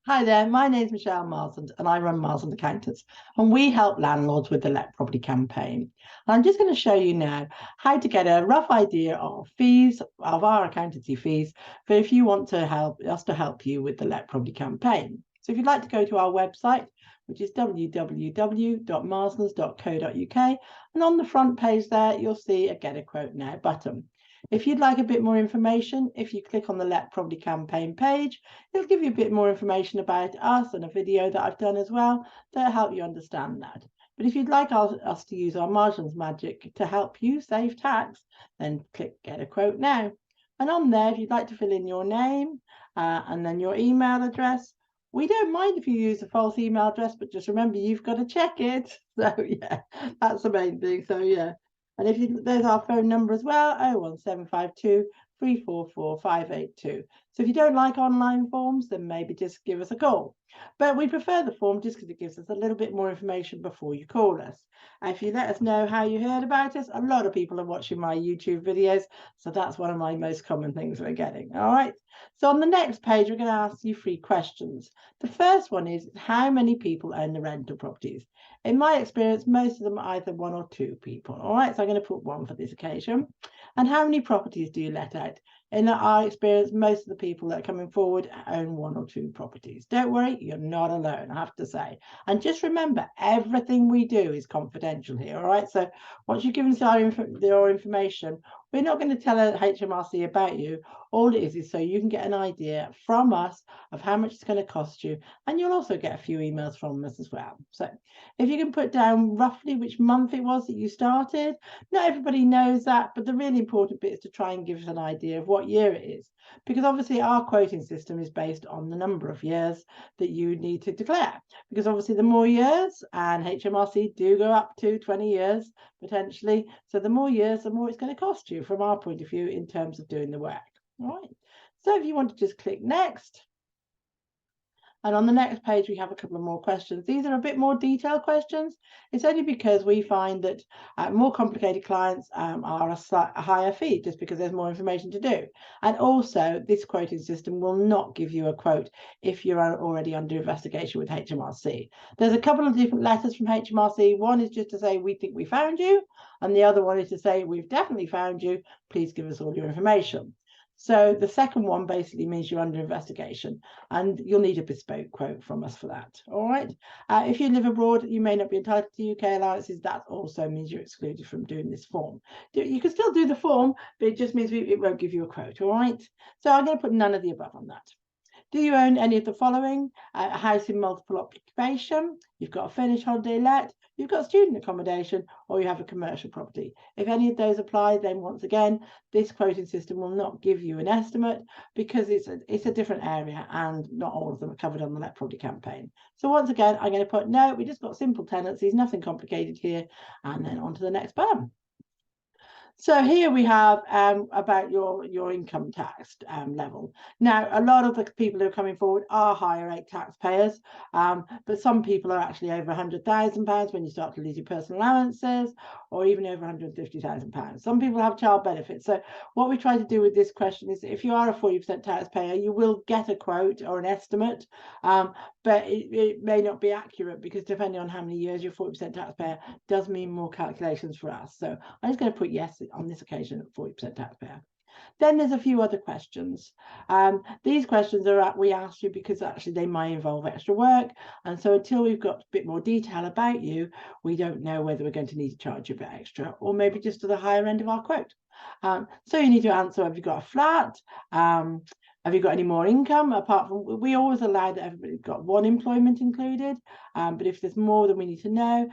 Hi there, my name's Michele Marsland and I run Marslands Accountants, and we help landlords with the Let Property campaign. And I'm just going to show you now how to get a rough idea of fees, of our accountancy fees, for if you want to help us to help you with the Let Property campaign. So if you'd like to go to our website, which is www.marslands.co.uk, and on the front page there, you'll see a Get a Quote Now button. If you'd like a bit more information, if you click on the Let Property campaign page, it'll give you a bit more information about us and a video that I've done as well to help you understand that. But if you'd like us to use our margins magic to help you save tax, then click Get a Quote Now. And on there, if you'd like to fill in your name and then your email address, we don't mind if you use a false email address, but just remember you've got to check it. So yeah, that's the main thing. So yeah. And if you, there's our phone number as well, 01752 344 582. So if you don't like online forms, then maybe just give us a call. But we prefer the form just because it gives us a little bit more information before you call us. And if you let us know how you heard about us, a lot of people are watching my YouTube videos. So that's one of my most common things we're getting. All right. So on the next page, we're going to ask you 3 questions. The first one is, how many people own the rental properties? In my experience, most of them are either 1 or 2 people. All right, so I'm going to put 1 for this occasion. And how many properties do you let out? In our experience, most of the people that are coming forward own 1 or 2 properties. Don't worry, you're not alone, I have to say. And just remember, everything we do is confidential here. All right, so once you've given us your information, we're not going to tell HMRC about you. All it is so you can get an idea from us of how much it's going to cost you, and you'll also get a few emails from us as well. So if you can put down roughly which month it was that you started. Not everybody knows that, but the really important bit is to try and give us an idea of what year it is, because obviously our quoting system is based on the number of years that you need to declare, because obviously the more years, and HMRC do go up to 20 years potentially, so the more years, the more it's going to cost you from our point of view in terms of doing the work. All right, so if you want to just click next. And on the next page, we have a couple of more questions. These are a bit more detailed questions. It's only because we find that more complicated clients are a higher fee, just because there's more information to do. And also, this quoting system will not give you a quote if you're already under investigation with HMRC. There's a couple of different letters from HMRC. One is just to say, we think we found you. And the other one is to say, we've definitely found you. Please give us all your information. So the second one basically means you're under investigation, and you'll need a bespoke quote from us for that. All right. If you live abroad, you may not be entitled to UK allowances. That also means you're excluded from doing this form. You can still do the form, but it just means it won't give you a quote. All right. So I'm going to put none of the above on that. Do you own any of the following? A house in multiple occupation, you've got a furnished holiday let, you've got student accommodation, or you have a commercial property. If any of those apply, then once again, this quoting system will not give you an estimate because it's a different area and not all of them are covered on the Let Property campaign. So once again, I'm going to put no, we just got simple tenancies, nothing complicated here, and then on to the next button. So here we have about your income tax level. Now, a lot of the people who are coming forward are higher rate taxpayers, but some people are actually over £100,000 when you start to lose your personal allowances, or even over £150,000. Some people have child benefits. So what we try to do with this question is, if you are a 40% taxpayer, you will get a quote or an estimate, but it may not be accurate, because depending on how many years you're 40% taxpayer does mean more calculations for us. So I'm just going to put yes on this occasion, 40% taxpayer. Then there's a few other questions. These questions we ask you because actually they might involve extra work, and so until we've got a bit more detail about you, we don't know whether we're going to need to charge you a bit extra, or maybe just to the higher end of our quote. So you need to answer, have you got a flat? Have you got any more income apart from, we always allow that everybody's got 1 employment included, but if there's more, then we need to know.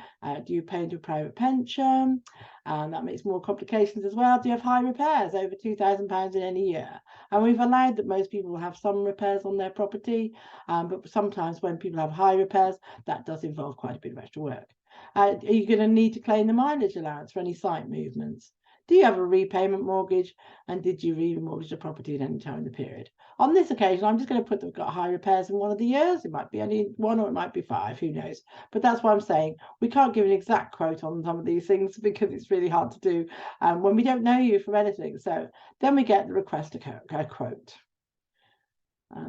Do you pay into a private pension? That makes more complications as well. Do you have high repairs over £2,000 in any year? And we've allowed that most people will have some repairs on their property, but sometimes when people have high repairs, that does involve quite a bit of extra work. Are you going to need to claim the mileage allowance for any site movements? Do you have a repayment mortgage? And did you remortgage the property at any time in the period? On this occasion, I'm just going to put that we've got high repairs in one of the years. It might be only 1 or it might be 5, who knows? But that's why I'm saying we can't give an exact quote on some of these things because it's really hard to do when we don't know you from anything. So then we get the request a quote.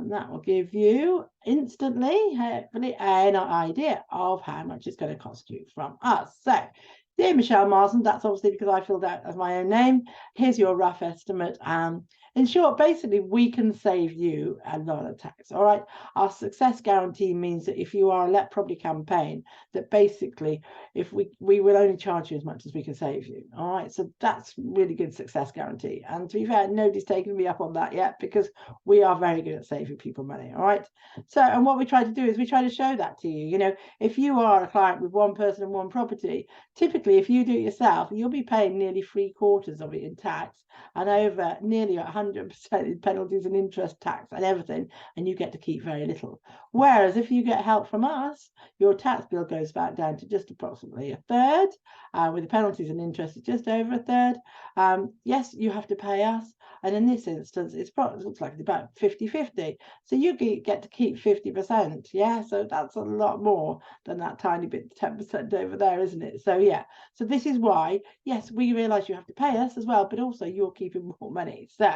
And that will give you instantly, hopefully, an idea of how much it's going to cost you from us. So, dear Michele Marsland, that's obviously because I filled out as my own name. Here's your rough estimate. In short, basically, we can save you a lot of tax. All right. Our success guarantee means that if you are a let property campaign, that basically, if we will only charge you as much as we can save you. All right. So that's really good success guarantee. And to be fair, nobody's taken me up on that yet, because we are very good at saving people money. All right. So, and what we try to do is we try to show that to you. You know, if you are a client with one person and one property, typically, if you do it yourself, you'll be paying nearly 3/4 of it in tax, and over nearly 100% in penalties and interest, tax and everything, and you get to keep very little. Whereas if you get help from us, your tax bill goes back down to just approximately a third, with the penalties and interest just over a third. Yes, you have to pay us, and in this instance, it looks like it's about 50-50. So you get to keep 50%. Yeah, so that's a lot more than that tiny bit 10% over there, isn't it? So yeah, so this is why, yes, we realize you have to pay us as well, but also you're keeping more money. So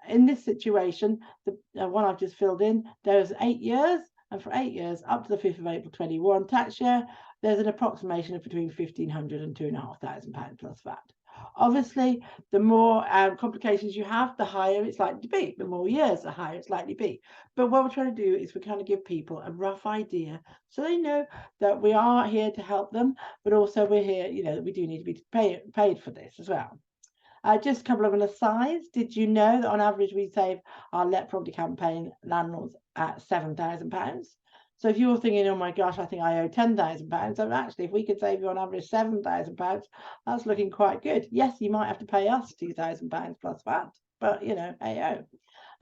in this situation, the one I've just filled in, there's 8 years, and for 8 years up to the 5th of April 21 tax year, there's an approximation of between £1,500 and £2,500 plus VAT. Obviously, the more complications you have, the higher it's likely to be. The more years, the higher it's likely to be. But what we're trying to do is we kind of give people a rough idea, so they know that we are here to help them, but also we're here, you know, that we do need to be paid for this as well. Just a couple of asides. Did you know that on average we save our let property campaign landlords at £7,000? So if you're thinking, oh my gosh, I think I owe £10,000, so actually if we could save you on average £7,000, that's looking quite good. Yes, you might have to pay us £2,000 plus VAT, but you know, hey-oh.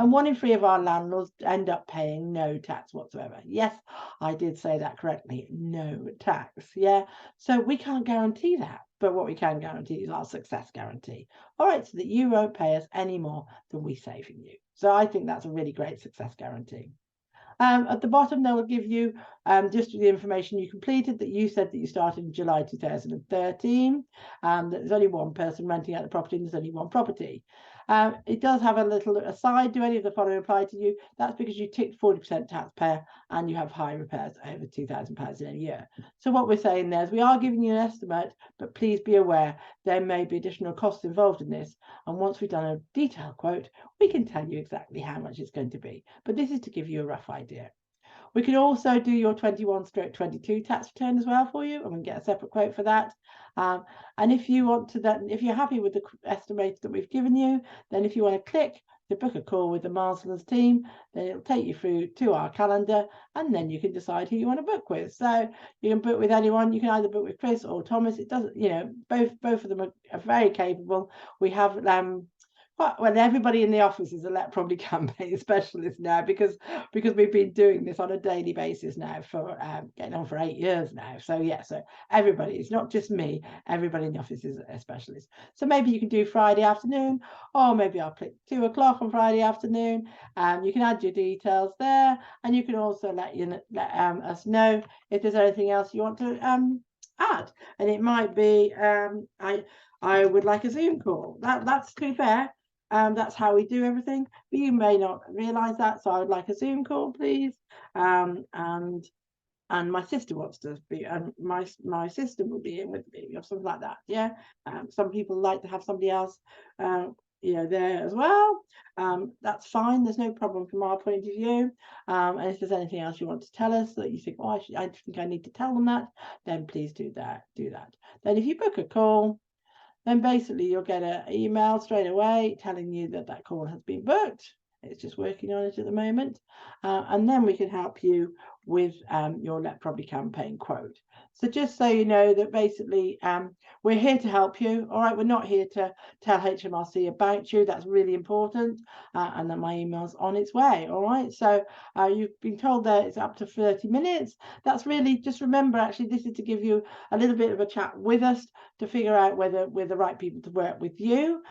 And 1 in 3 of our landlords end up paying no tax whatsoever. Yes, I did say that correctly, no tax. Yeah, so we can't guarantee that, but what we can guarantee is our success guarantee. All right, so that you won't pay us any more than we saving you. So I think that's a really great success guarantee. At the bottom, they will give you just the information you completed, that you said that you started in July 2013, that there's only one person renting out the property and there's only one property. It does have a little aside. Do any of the following apply to you? That's because you ticked 40% taxpayer and you have high repairs over £2,000 in a year. So what we're saying there is we are giving you an estimate, but please be aware there may be additional costs involved in this. And once we've done a detailed quote, we can tell you exactly how much it's going to be. But this is to give you a rough idea. We can also do your 21/22 tax return as well for you, and we can get a separate quote for that. And if you want to, then if you're happy with the estimate that we've given you, then if you want to click to book a call with the Marslands team, then it'll take you through to our calendar, and then you can decide who you want to book with. So you can book with anyone. You can either book with Chris or Thomas. It doesn't, you know, both of them are very capable. We have well, everybody in the office is a let property campaign specialist now, because we've been doing this on a daily basis now for getting on for 8 years now. So yeah, so everybody, it's not just me, everybody in the office is a specialist. So maybe you can do Friday afternoon, or maybe I'll click 2 o'clock on Friday afternoon. You can add your details there, and you can also let us know if there's anything else you want to add. And it might be I would like a Zoom call. That's to be fair. That's how we do everything, but you may not realize that, so I would like a Zoom call, please. And my sister wants to be, and my sister will be in with me, or something like that. Yeah. Some people like to have somebody else you know, there as well. That's fine, there's no problem from our point of view. And if there's anything else you want to tell us that you think, oh, I think I need to tell them that, then please do that. Then if you book a call, then basically you'll get an email straight away telling you that that call has been booked. It's just working on it at the moment. And then we can help you with your let property campaign quote. So just so you know that basically we're here to help you. All right, we're not here to tell HMRC about you. That's really important. And then my email's on its way. All right, so you've been told that it's up to 30 minutes. That's really, just remember, actually, this is to give you a little bit of a chat with us to figure out whether we're the right people to work with you.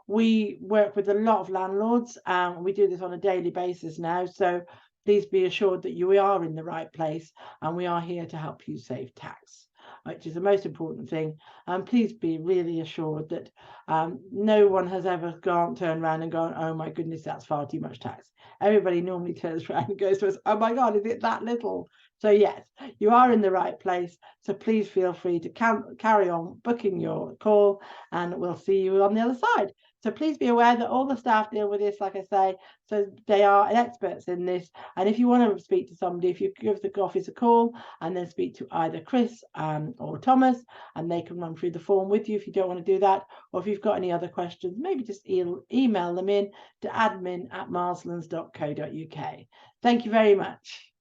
We work with a lot of landlords. We do this on a daily basis now. So please be assured that you are in the right place, and we are here to help you save tax. which is the most important thing. And please be really assured that no one has ever turned around and gone, oh my goodness, that's far too much tax. Everybody normally turns around and goes to us, oh my God, is it that little? So yes, you are in the right place. So please feel free to carry on booking your call, and we'll see you on the other side. So please be aware that all the staff deal with this, like I say, so they are experts in this. And if you want to speak to somebody, if you give the office a call and then speak to either Chris or Thomas, and they can run through the form with you if you don't want to do that. Or if you've got any other questions, maybe just email them in to admin@marslands.co.uk. Thank you very much.